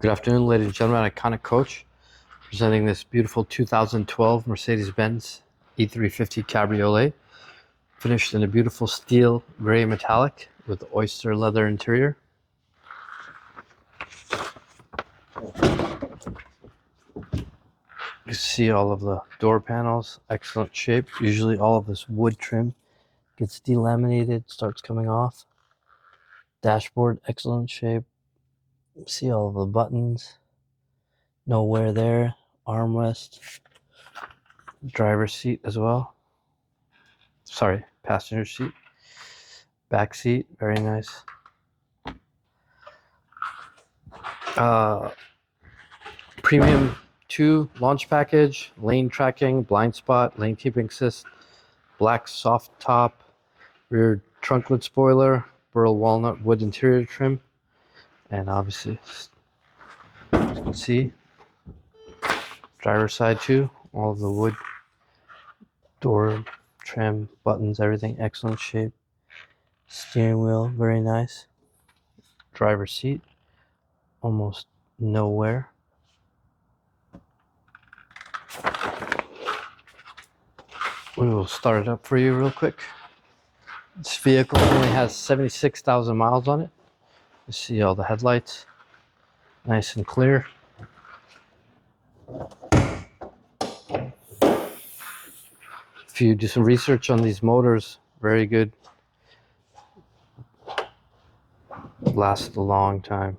Good afternoon, ladies and gentlemen. Iconic Coach presenting this beautiful 2012 Mercedes-Benz E350 Cabriolet, finished in a beautiful steel gray metallic with oyster leather interior. You see all of the door panels, excellent shape. Usually all of this wood trim gets delaminated, starts coming off. Dashboard, excellent shape. See all of the buttons, no wear there. Armrest, driver's seat as well. Sorry, passenger seat. Back seat, very nice. Premium 2 launch package, lane tracking, blind spot, lane keeping assist, black soft top, rear trunklet spoiler, burl walnut wood interior trim, and obviously, as you can see, driver's side too, all of the wood, door trim, buttons, everything, excellent shape. Steering wheel, very nice. Driver's seat, almost no wear. We will start it up for you real quick. This vehicle only has 76,000 miles on it. You see all the headlights, nice and clear. If you do some research on these motors, very good. Last a long time.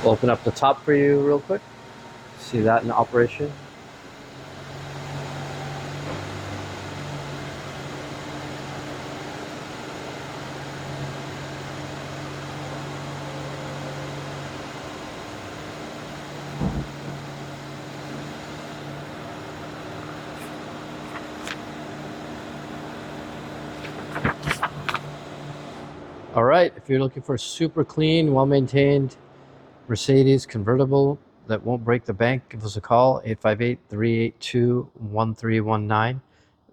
We'll open up the top for you real quick. See that in operation. All right, if you're looking for a super clean, well-maintained Mercedes convertible that won't break the bank, give us a call, 858-382-1319.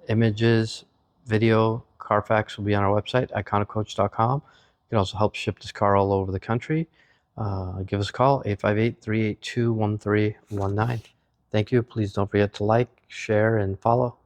Images, video, Carfax will be on our website, iconicoach.com. You can also help ship this car all over the country. Give us a call, 858-382-1319. Thank you. Please don't forget to like, share, and follow.